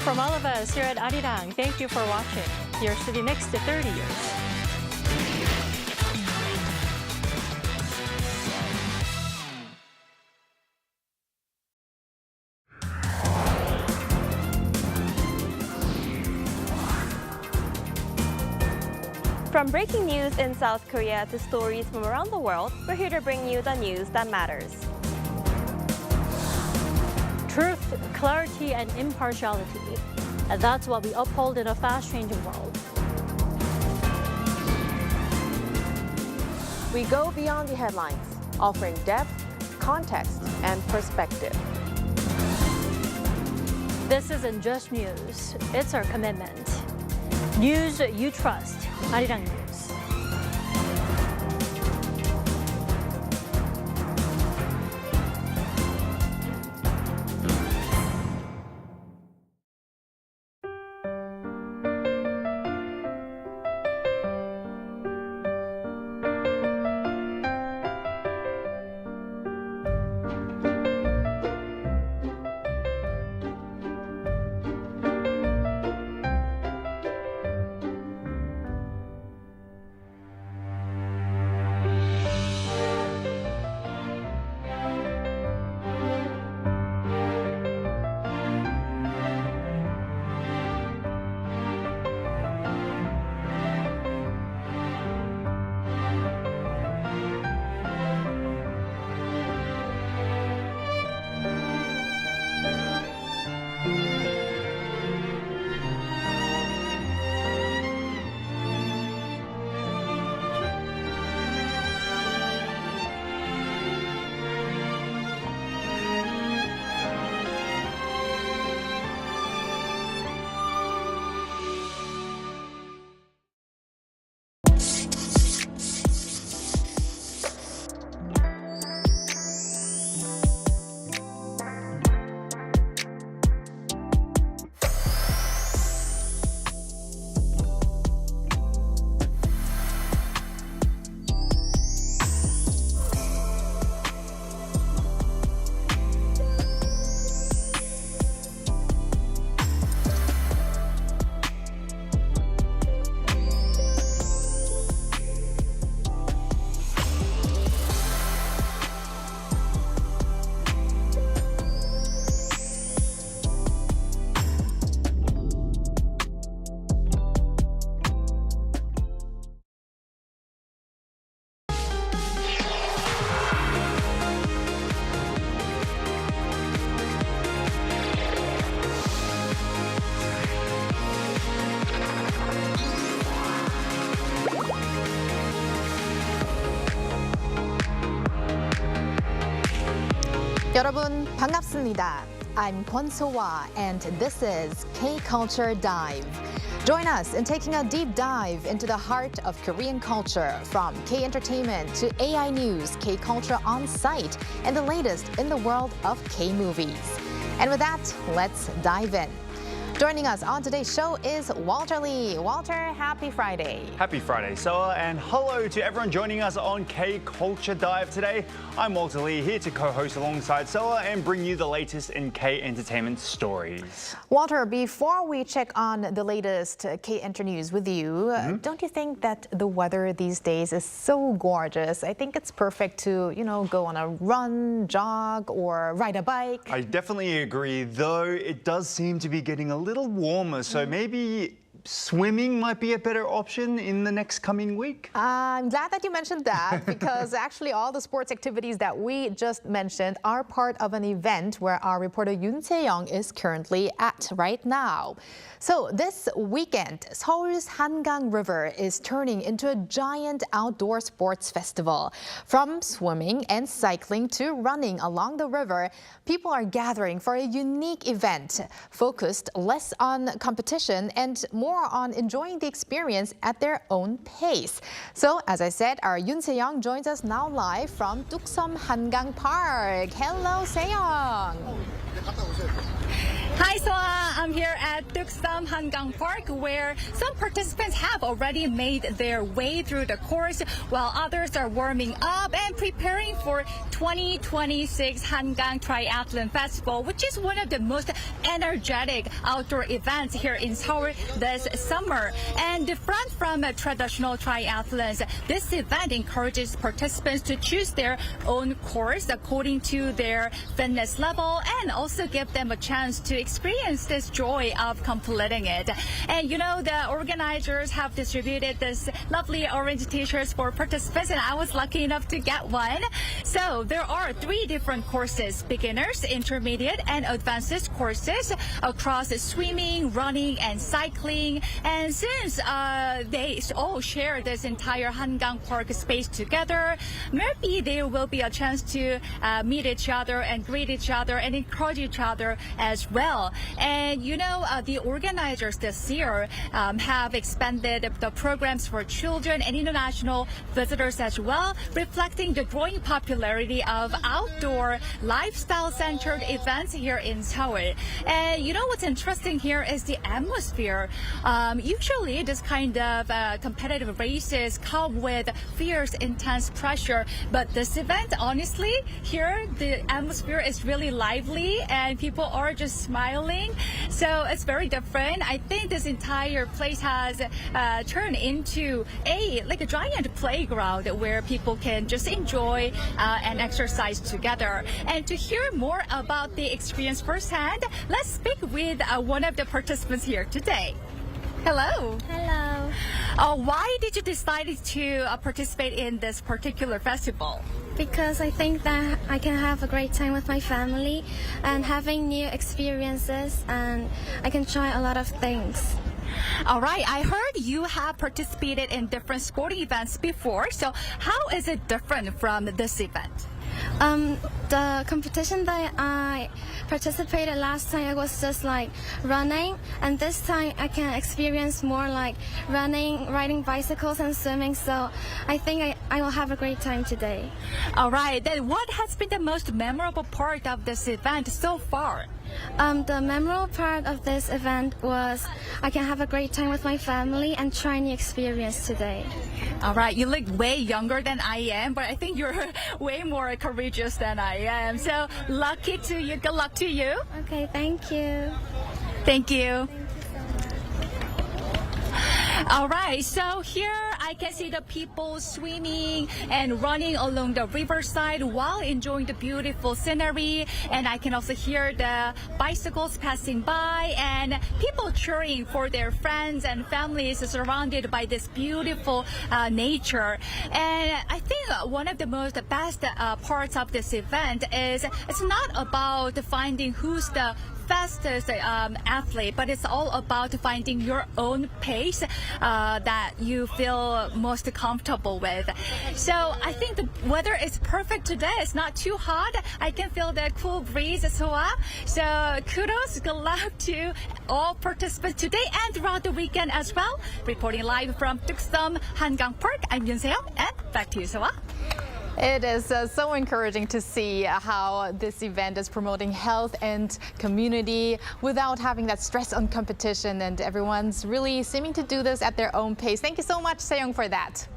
From all of us here at ARIRANG, thank you for watching. Here's to the next 30 years. From breaking news in South Korea to stories from around the world, we're here to bring you the news that matters. Truth, clarity, and impartiality. And that's what we uphold in a fast-changing world. We go beyond the headlines, offering depth, context, and perspective. This isn't just news, it's our commitment. News you trust. ARIRANG News. 여러분 반갑습니다. I'm Kwon So-hwa and this is K-Culture Dive. Join us in taking a deep dive into the heart of Korean culture, from K-entertainment to AI news, K-culture on site, and the latest in the world of K-movies. And with that, let's dive in. Joining us on today's show is Walter Lee. Walter, happy Friday. Happy Friday, Soa, and hello to everyone joining us on K-Culture Dive today. I'm Walter Lee, here to co-host alongside Soa and bring you the latest in K-entertainment stories. Walter, before we check on the latest K-enter news with you, don't you think that the weather these days is so gorgeous? I think it's perfect to, go on a run, jog, or ride a bike. I definitely agree, though it does seem to be getting a little warmer, so maybe swimming might be a better option in the next coming week. I'm glad that you mentioned that because actually all the sports activities that we just mentioned are part of an event where our reporter Yoon Se-young is currently at right now. So this weekend, Seoul's Hangang River is turning into a giant outdoor sports festival. From swimming and cycling to running along the river, people are gathering for a unique event focused less on competition and more on enjoying the experience at their own pace. So, as I said, our Yoon Se-young joins us now live from Tukseom Hangang Park. Hello, Se-young. Hi, Soa. I'm here at Tuksam Hangang Park, where some participants have already made their way through the course, while others are warming up and preparing for 2026 Hangang Triathlon Festival, which is one of the most energetic outdoor events here in Seoul this summer. And different from traditional triathlons, this event encourages participants to choose their own course according to their fitness level and also give them a chance to experience this joy of completing it. And you know, the organizers have distributed this lovely orange t-shirts for participants, and I was lucky enough to get one. So there are 3 different courses: beginners, intermediate, and advanced courses across swimming, running, and cycling. And since they all share this entire Hangang Park space together, maybe there will be a chance to meet each other and greet each other and encourage each other as well. And you know, the organizers this year have expanded the programs for children and international visitors as well, reflecting the growing popularity of outdoor lifestyle-centered events here in Seoul. And you know what's interesting here is the atmosphere. Usually this kind of competitive races come with fierce, intense pressure, but this event, honestly, here the atmosphere is really lively and people are just smiling. So it's very different. I think this entire place has turned into a giant playground where people can just enjoy and exercise together. And to hear more about the experience firsthand, let's speak with one of the participants here today. Hello. Hello. Why did you decide to participate in this particular festival? Because I think that I can have a great time with my family and having new experiences, and I can try a lot of things. All right, I heard you have participated in different sporting events before, so how is it different from this event? The competition that I participated last time, it was just like running, and this time I can experience more like running, riding bicycles, and swimming. So I think I will have a great time today. All right, then what has been the most memorable part of this event so far? The memorable part of this event was I can have a great time with my family and try new experience today. All right, you look way younger than I am, but I think you're way more courageous than I am. So lucky to you. Good luck to you. Okay, thank you. Thank you. All right, so here I can see the people swimming and running along the riverside while enjoying the beautiful scenery. And I can also hear the bicycles passing by and people cheering for their friends and families surrounded by this beautiful nature. And I think one of the most best parts of this event is it's not about finding who's the fastest athlete, but it's all about finding your own pace that you feel most comfortable with. So I think the weather is perfect today. It's not too hot. I can feel the cool breeze as well. So kudos, good luck to all participants today and throughout the weekend as well. Reporting live from Tuksam Hangang Park, I'm Yoon Se-young, and back to you, Soa. It is so encouraging to see how this event is promoting health and community without having that stress on competition, and everyone's really seeming to do this at their own pace. Thank you so much, Se-young, for that.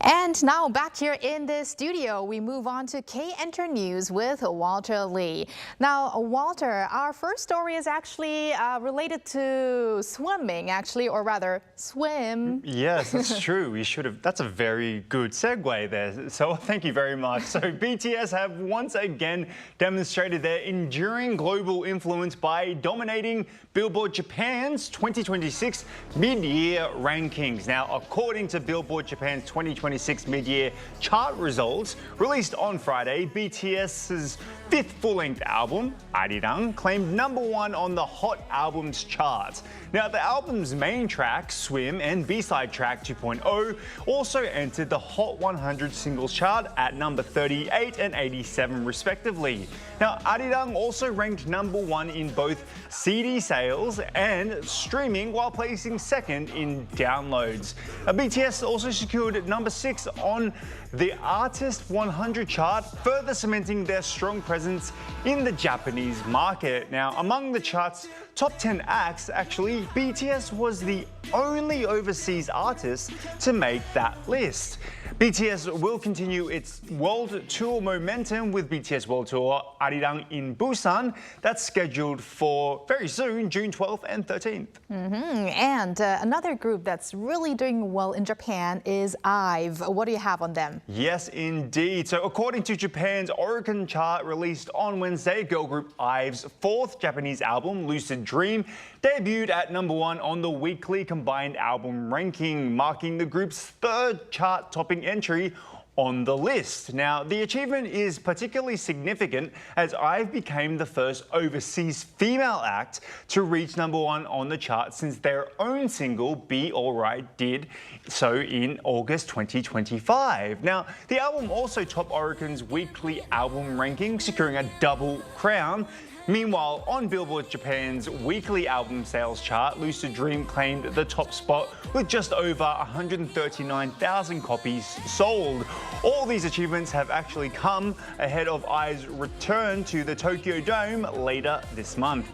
And now back here in the studio, we move on to K-Enter News with Walter Lee. Now, Walter, our first story is actually related to swimming, actually, or rather, swim. Yes, that's true. We should have. That's a very good segue there. So thank you very much. So BTS have once again demonstrated their enduring global influence by dominating Billboard Japan's 2026 mid-year rankings. Now, according to Billboard Japan's 2026 mid-year chart results released on Friday, BTS's 5th full-length album, ARIRANG, claimed #1 on the Hot Albums chart. Now, the album's main track, Swim, and B-side track 2.0 also entered the Hot 100 singles chart at number 38 and 87 respectively. Now, ARIRANG also ranked #1 in both CD sales and streaming, while placing 2nd in downloads. BTS also secured #6 on the Artist 100 chart, further cementing their strong presence presence in the Japanese market. Now, among the chart's top 10 acts, actually, BTS was the only overseas artist to make that list. BTS will continue its world tour momentum with BTS World Tour ARIRANG in Busan. That's scheduled for very soon, June 12th and 13th. And another group that's really doing well in Japan is IVE. What do you have on them? Yes, indeed. So according to Japan's Oricon chart released on Wednesday, girl group IVE's fourth Japanese album, Lucid Dream, debuted at #1 on the weekly combined album ranking, marking the group's third chart-topping entry on the list. Now, the achievement is particularly significant as IVE became the first overseas female act to reach #1 on the chart since their own single, Be Alright, did so in August 2025. Now, the album also topped Oricon's weekly album ranking, securing a double crown. Meanwhile, on Billboard Japan's weekly album sales chart, Lucid Dream claimed the top spot with just over 139,000 copies sold. All these achievements have actually come ahead of IVE's return to the Tokyo Dome later this month.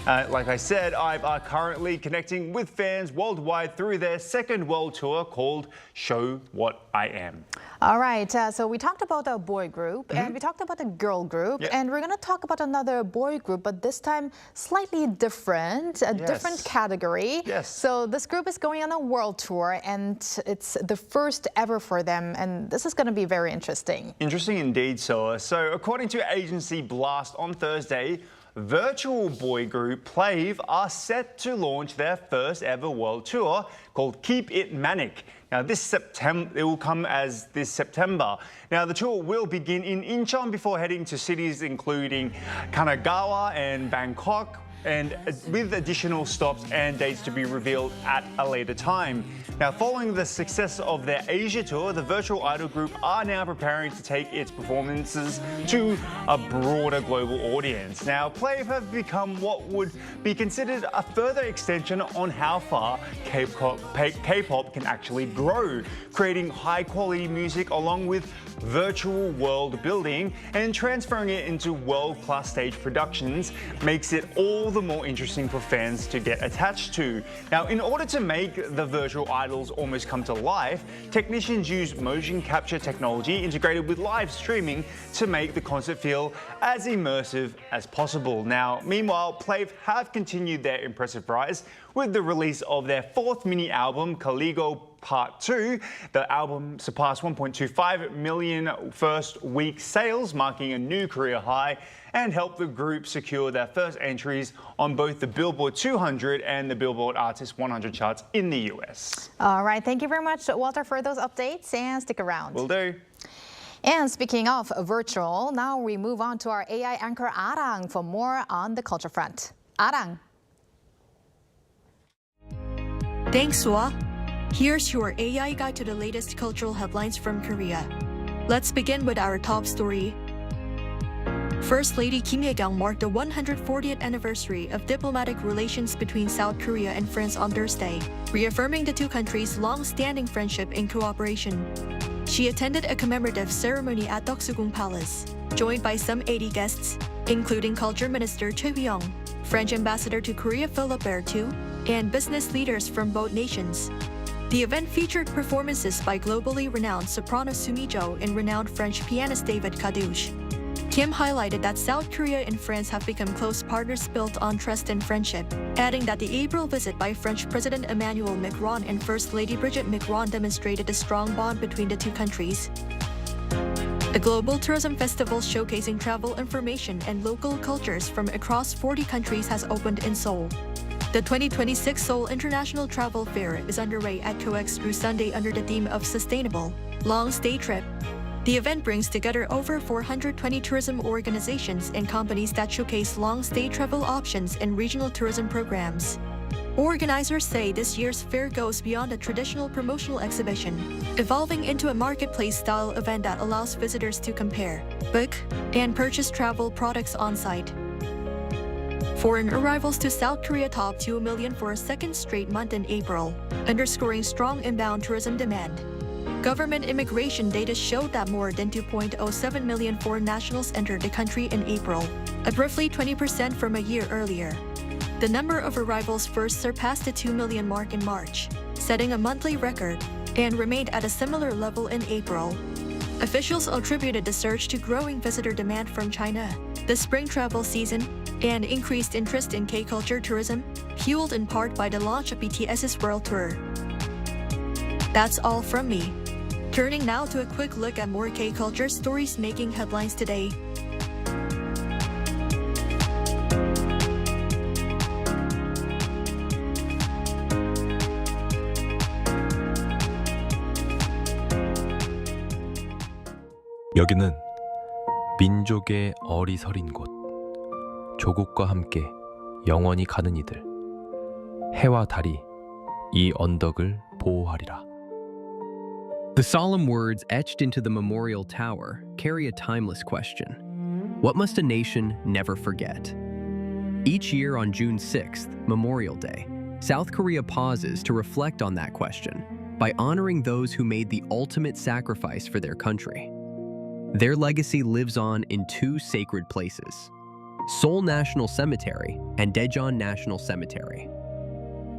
Like I said, IVE are currently connecting with fans worldwide through their second world tour called Show What I Am. All right, so we talked about a boy group and we talked about a girl group, and we're going to talk about another boy group, but this time slightly different, a different category. Yes. So this group is going on a world tour and it's the first ever for them, and this is going to be very interesting. Interesting indeed, So according to agency Blast on Thursday, virtual boy group Plave are set to launch their first ever world tour called Keep It Manic. Now, it will come as this September. Now, the tour will begin in Incheon before heading to cities including Kanagawa and Bangkok, and with additional stops and dates to be revealed at a later time. Now, following the success of their Asia tour, the virtual idol group are now preparing to take its performances to a broader global audience. Now, Plave have become what would be considered a further extension on how far K-pop can actually grow, creating high-quality music along with virtual world building and transferring it into world-class stage productions makes it all the more interesting for fans to get attached to. Now, in order to make the virtual idols almost come to life, technicians use motion capture technology integrated with live streaming to make the concert feel as immersive as possible. Now, meanwhile, Plave have continued their impressive rise with the release of their fourth mini album, Caligo Part 2. The album surpassed 1.25 million first week sales, marking a new career high, and helped the group secure their first entries on both the Billboard 200 and the Billboard Artist 100 charts in the US. All right, thank you very much, Walter, for those updates, and stick around. Will do. And speaking of virtual, now we move on to our AI anchor Arang for more on the culture front. Arang. Thanks, Sua. Here's your AI guide to the latest cultural headlines from Korea. Let's begin with our top story. First Lady Kim Ye-kyung marked the 140th anniversary of diplomatic relations between South Korea and France on Thursday, reaffirming the two countries' long-standing friendship and cooperation. She attended a commemorative ceremony at Deoksugung Palace, joined by some 80 guests, including Culture Minister Choi Hui-young, French Ambassador to Korea Philippe Berthoud, and business leaders from both nations. The event featured performances by globally renowned soprano Sumi Jo and renowned French pianist David Kadouche. Kim highlighted that South Korea and France have become close partners built on trust and friendship, adding that the April visit by French President Emmanuel Macron and First Lady Brigitte Macron demonstrated a strong bond between the two countries. A global tourism festival showcasing travel information and local cultures from across 40 countries has opened in Seoul. The 2026 Seoul International Travel Fair is underway at COEX through Sunday under the theme of Sustainable Long Stay Trip. The event brings together over 420 tourism organizations and companies that showcase long-stay travel options and regional tourism programs. Organizers say this year's fair goes beyond a traditional promotional exhibition, evolving into a marketplace-style event that allows visitors to compare, book, and purchase travel products on-site. Foreign arrivals to South Korea topped 2 million for a second straight month in April, underscoring strong inbound tourism demand. Government immigration data showed that more than 2.07 million foreign nationals entered the country in April, up roughly 20% from a year earlier. The number of arrivals first surpassed the 2 million mark in March, setting a monthly record, and remained at a similar level in April. Officials attributed the surge to growing visitor demand from China, the spring travel season, and increased interest in K-culture tourism, fueled in part by the launch of BTS's world tour. That's all from me. Turning now to a quick look at more K-culture stories making headlines today. 여기는 민족의 어리서린 곳, 조국과 함께 영원히 가는 이들, 해와 달이 이 언덕을 보호하리라. The solemn words etched into the memorial tower carry a timeless question. What must a nation never forget? Each year on June 6th, Memorial Day, South Korea pauses to reflect on that question by honoring those who made the ultimate sacrifice for their country. Their legacy lives on in two sacred places, Seoul National Cemetery and Daejeon National Cemetery.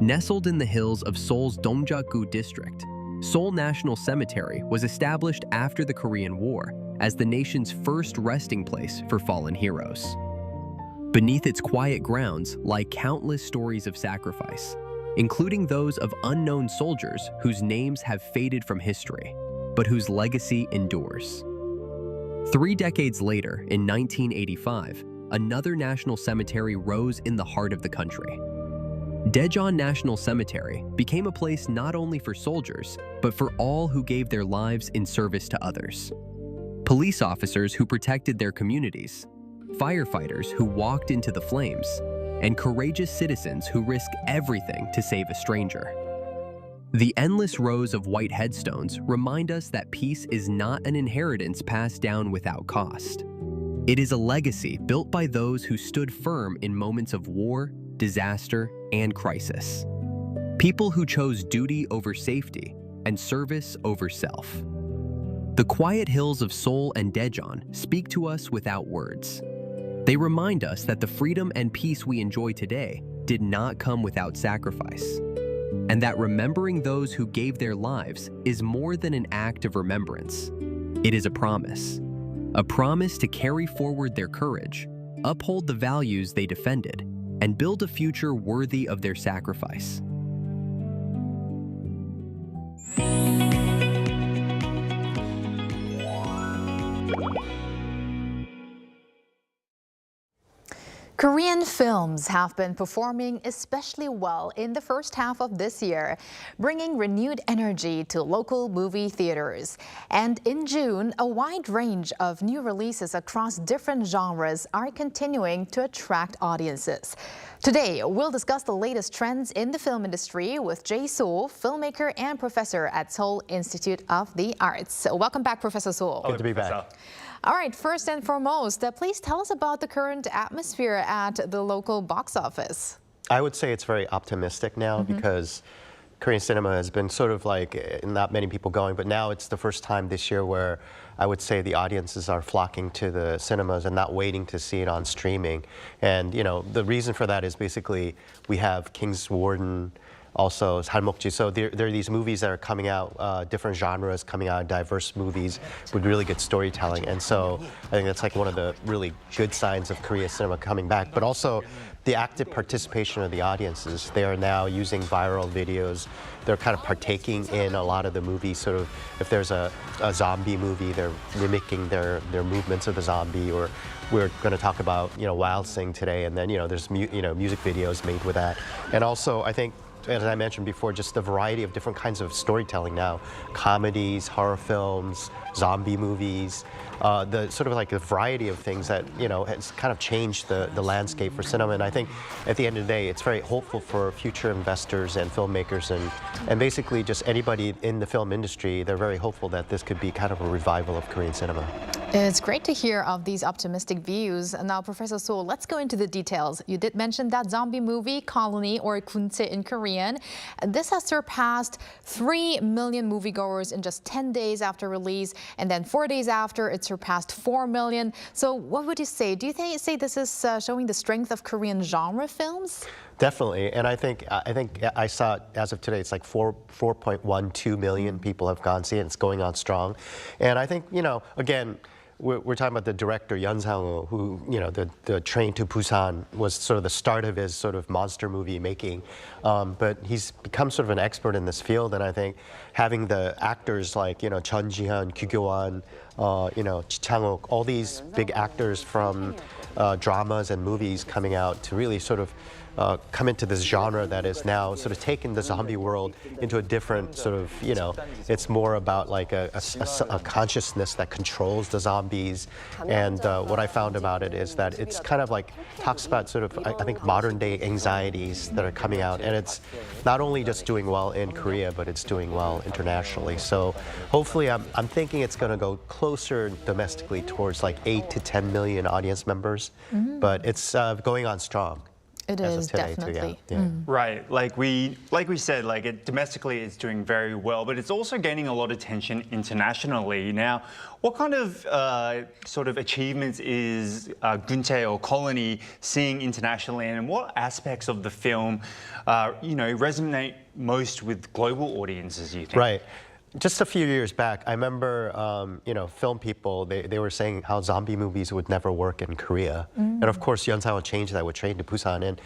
Nestled in the hills of Seoul's Dongjaku district, Seoul National Cemetery was established after the Korean War as the nation's first resting place for fallen heroes. Beneath its quiet grounds lie countless stories of sacrifice, including those of unknown soldiers whose names have faded from history, but whose legacy endures. 3 decades later, in 1985, another national cemetery rose in the heart of the country. Daejeon National Cemetery became a place not only for soldiers, but for all who gave their lives in service to others. Police officers who protected their communities, firefighters who walked into the flames, and courageous citizens who risked everything to save a stranger. The endless rows of white headstones remind us that peace is not an inheritance passed down without cost. It is a legacy built by those who stood firm in moments of war, disaster, and crisis. People who chose duty over safety and service over self. The quiet hills of Seoul and Daejeon speak to us without words. They remind us that the freedom and peace we enjoy today did not come without sacrifice, and that remembering those who gave their lives is more than an act of remembrance. It is a promise to carry forward their courage, uphold the values they defended, and build a future worthy of their sacrifice. Korean films have been performing especially well in the first half of this year, bringing renewed energy to local movie theaters. And in June, a wide range of new releases across different genres are continuing to attract audiences. Today, we'll discuss the latest trends in the film industry with Jae Sool, filmmaker and professor at Seoul Institute of the Arts. Welcome back, Professor Sool. Good to be back. All right, first and foremost, please tell us about the current atmosphere at the local box office. I would say it's very optimistic now because Korean cinema has been sort of like not many people going, but now it's the first time this year where I would say the audiences are flocking to the cinemas and not waiting to see it on streaming. And, you know, the reason for that is basically we have King's Warden, also Halmokji. So there are these movies that are coming out, different genres coming out, diverse movies with really good storytelling. And so I think that's like one of the really good signs of Korean cinema coming back. But also the active participation of the audiences. They are now using viral videos. They're kind of partaking in a lot of the movies. Sort of, if there's a zombie movie, they're mimicking their movements of the zombie. Or we're going to talk about, you know, Wild Sing today, and then, you know, there's music videos made with that. And also, I think, as I mentioned before, just the variety of different kinds of storytelling now. Comedies, horror films, zombie movies, the sort of like a variety of things that, you know, has kind of changed the landscape for cinema. And I think at the end of the day, it's very hopeful for future investors and filmmakers and basically just anybody in the film industry. They're very hopeful that this could be kind of a revival of Korean cinema. It's great to hear of these optimistic views. Now, Professor Seoul, let's go into the details. You did mention that zombie movie, Colony, or Kunse in Korean. This has surpassed 3 million moviegoers in just 10 days after release, and then 4 days after, it surpassed 4 million. So what would you say? Do you say this is showing the strength of Korean genre films? Definitely, and I think I saw as of today, it's like 4.12 million people have gone see it. It's going on strong, and I think again. We're talking about the director Yun Sang-woo, who the Train to Busan was sort of the start of his sort of monster movie making, but he's become sort of an expert in this field, and I think having the actors like Chun Ji-hyun, Kyu Kyo-won, Ji Chang-wook, all these big actors from dramas and movies coming out to really sort of come into this genre that is now sort of taken the zombie world into a different sort of, it's more about like a consciousness that controls the zombies. And what I found about it is that it's kind of like talks about sort of, I think, modern day anxieties that are coming out. And it's not only just doing well in Korea, but it's doing well internationally. So hopefully I'm thinking it's going to go closer domestically towards like 8 to 10 million audience members. But it's going on strong. It is definitely. Right, like we said, domestically it's doing very well, but it's also gaining a lot of attention internationally. Now, what kind of sort of achievements is Guntae or Colony seeing internationally, and what aspects of the film, resonate most with global audiences, you think? Right. Just a few years back, I remember, film people, they were saying how zombie movies would never work in Korea. And of course, Yun Sang-woo changed that with Train to Busan. And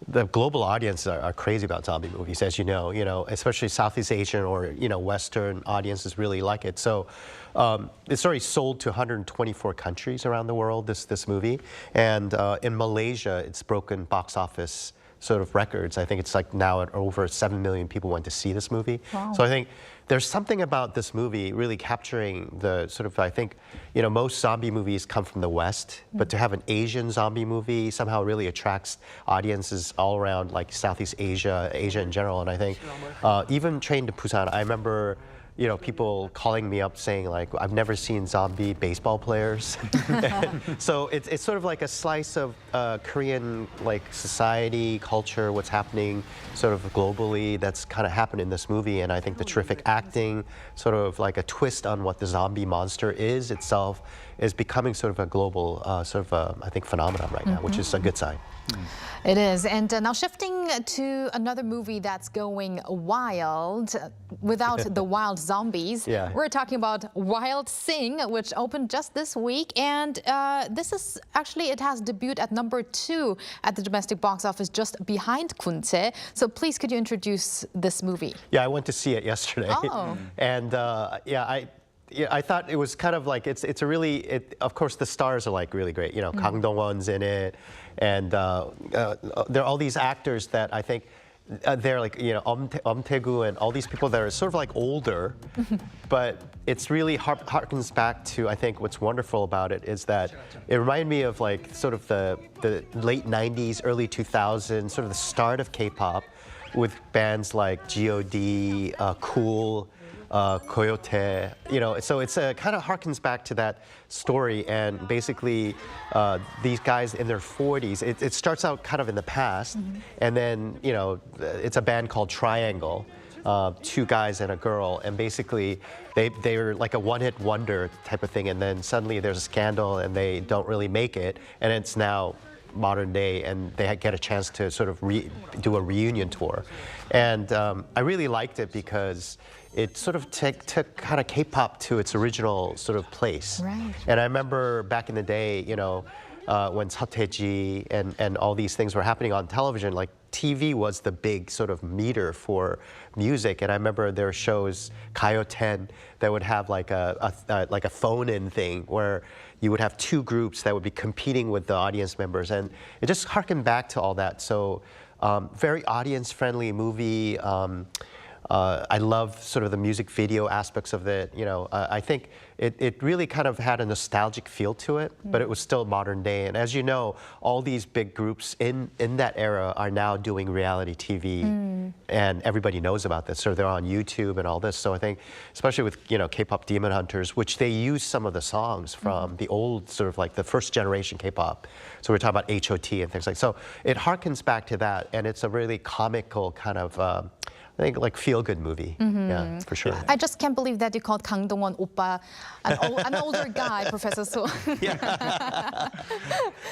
the global audiences are crazy about zombie movies, as you know, especially Southeast Asian or, Western audiences really like it. So it's already sold to 124 countries around the world, this movie. And in Malaysia, it's broken box office sort of records. I think it's like now at over 7 million people went to see this movie. Wow. So I think there's something about this movie really capturing the sort of, I think, most zombie movies come from the West, but to have an Asian zombie movie somehow really attracts audiences all around like Southeast Asia, Asia in general. And I think even Train to Busan, I remember people calling me up saying like, I've never seen zombie baseball players. So it's sort of like a slice of Korean like society, culture, what's happening sort of globally that's kind of happened in this movie. And I think the terrific acting, sort of like a twist on what the zombie monster is itself, is becoming sort of a global I think phenomenon right now, which is a good sign. It is. And now shifting to another movie that's going wild without the wild zombies. Yeah. We're talking about Wild Sing, which opened just this week. And this is actually, it has debuted at #2 at the domestic box office, just behind Kunse. So please, could you introduce this movie? Yeah, I went to see it yesterday. Oh. And I thought it was kind of like, it's a really, of course the stars are like really great. Kang Dong-won's in it. And there are all these actors that I think they're like, Tae-gu and all these people that are sort of like older, but it's really harkens back to, I think what's wonderful about it is that it reminded me of like sort of the late 90s, early 2000s, sort of the start of K-pop with bands like G.O.D., Cool, Coyote, so it's kind of harkens back to that story. And basically these guys in their 40s, it starts out kind of in the past, and then it's a band called Triangle, 2 guys and a girl, and basically they're like a one-hit wonder type of thing, and then suddenly there's a scandal and they don't really make it, and it's now modern day, and they get a chance to sort of do a reunion tour. And I really liked it because it sort of took kind of K-pop to its original sort of place. Right. And I remember back in the day, when Seotaeji and all these things were happening on television, like TV was the big sort of meter for music. And I remember there were shows, Kayo 10, that would have like a phone-in thing where you would have 2 groups that would be competing with the audience members. And it just harkened back to all that. So very audience-friendly movie. I love sort of the music video aspects of it. I think it really kind of had a nostalgic feel to it, but it was still modern day. And as you know, all these big groups in that era are now doing reality TV, and everybody knows about this. So they're on YouTube and all this. So I think, especially with K-pop Demon Hunters, which they use some of the songs from the old sort of like the first generation K-pop. So we're talking about H.O.T. and things like that. So it harkens back to that, and it's a really comical kind of I think like feel-good movie, yeah, for sure. I just can't believe that you called Kang Dong-won oppa, an older guy, Professor So.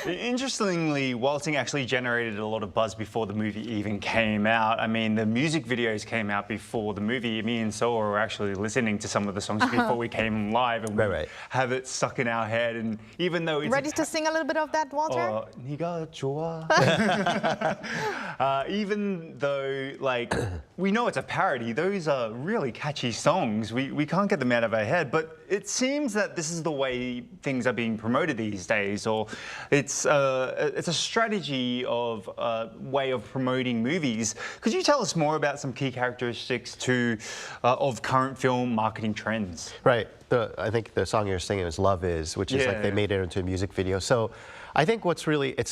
Interestingly, Waltzing actually generated a lot of buzz before the movie even came out. I mean, the music videos came out before the movie. Me and Seoul were actually listening to some of the songs before we came live, and we have it stuck in our head. And even though it's ready to sing a little bit of that, Walter? 네가 좋아. Even though, like, we know it's a parody, those are really catchy songs. We can't get them out of our head, but it seems that this is the way things are being promoted these days, or it's a strategy of way of promoting movies. Could you tell us more about some key characteristics of current film marketing trends? Right. I think the song you're singing is "Love Is," which is like they made it into a music video. So I think it's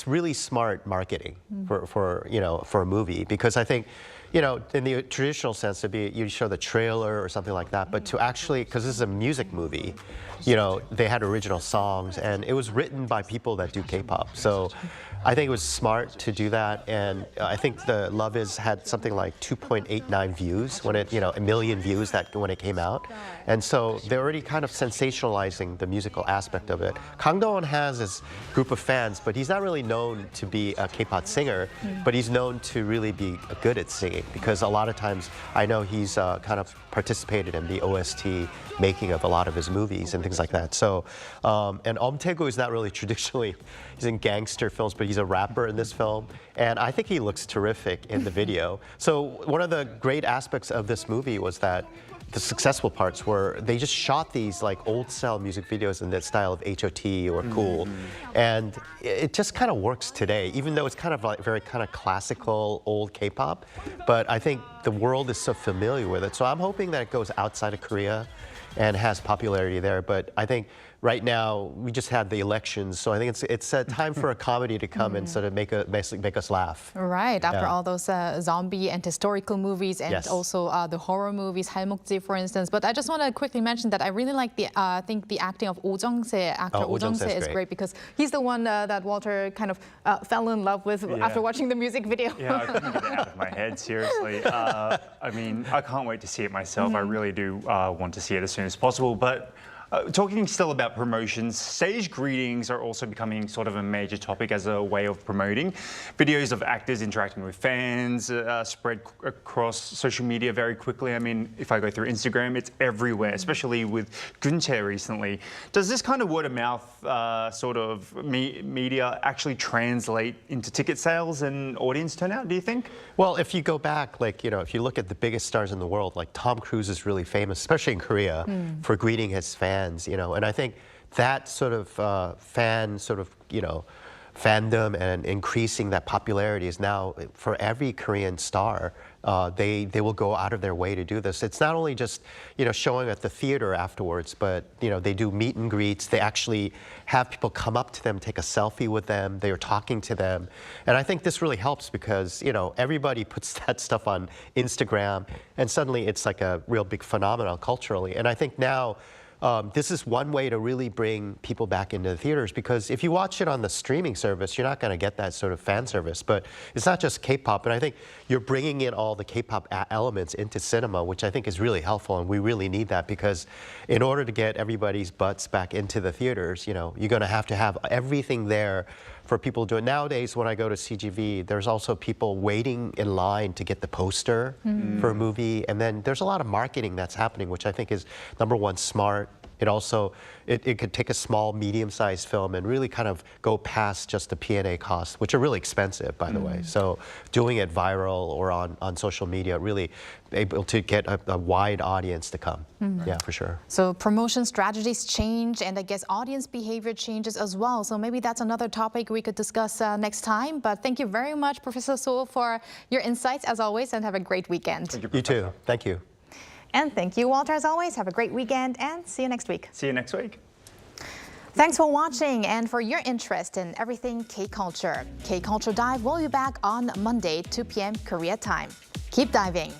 really smart marketing for a movie, because I think, in the traditional sense, you show the trailer or something like that, but to actually, because this is a music movie, they had original songs, and it was written by people that do K-pop. So I think it was smart to do that, and I think the Love Is had something like 2.89 views when a million views when it came out, and so they're already kind of sensationalizing the musical aspect of it. Kang Do-won has this group of fans, but he's not really known to be a K-pop singer, but he's known to really be good at singing, because a lot of times I know he's kind of participated in the OST making of a lot of his movies and things like that. So, and Taegu is not really traditionally, he's in gangster films, but he's a rapper in this film. And I think he looks terrific in the video. So one of the great aspects of this movie was that the successful parts were they just shot these like old style music videos in that style of H.O.T. or Cool, and it just kind of works today, even though it's kind of like very kind of classical old K-pop. But I think the world is so familiar with it, so I'm hoping that it goes outside of Korea and has popularity there. But I think right now we just had the elections, so I think it's a time for a comedy to come and sort of make us laugh. Right, after all those zombie and historical movies, and also the horror movies, 할목지, for instance. But I just want to quickly mention that I really like the acting of Oh Jung-se. Actor Oh Jung-se is great, because he's the one that Walter kind of fell in love with after watching the music video. Yeah, I couldn't get it out of my head, seriously. I mean, I can't wait to see it myself. I really do want to see it as soon as possible. But talking still about promotions, stage greetings are also becoming sort of a major topic as a way of promoting. Videos of actors interacting with fans spread across social media very quickly. I mean, if I go through Instagram, it's everywhere, especially with Gunchae recently. Does this kind of word of mouth sort of media actually translate into ticket sales and audience turnout, do you think? Well, if you go back, like, if you look at the biggest stars in the world, like Tom Cruise is really famous, especially in Korea, for greeting his fans. And I think that sort of fandom and increasing that popularity is now for every Korean star. They will go out of their way to do this. It's not only just showing at the theater afterwards, but they do meet and greets. They actually have people come up to them, take a selfie with them. They are talking to them, and I think this really helps because everybody puts that stuff on Instagram, and suddenly it's like a real big phenomenon culturally. And I think now, this is one way to really bring people back into the theaters, because if you watch it on the streaming service, you're not going to get that sort of fan service. But it's not just K-pop, and I think you're bringing in all the K-pop elements into cinema, which I think is really helpful, and we really need that, because in order to get everybody's butts back into the theaters, you're going to have everything there for people to do it. Nowadays, when I go to CGV, there's also people waiting in line to get the poster for a movie. And then there's a lot of marketing that's happening, which I think is, number one, smart. it also, it could take a small, medium-sized film and really kind of go past just the P&A costs, which are really expensive, by the way. So doing it viral or on social media, really able to get a wide audience to come. Yeah, for sure. So promotion strategies change, and I guess audience behavior changes as well. So maybe that's another topic we could discuss next time. But thank you very much, Professor Seoul, for your insights as always, and have a great weekend. Thank you, You too. Thank you. And thank you, Walter, as always. Have a great weekend and see you next week. See you next week. Thanks for watching and for your interest in everything K-Culture. K-Culture Dive will be back on Monday, 2 p.m. Korea time. Keep diving.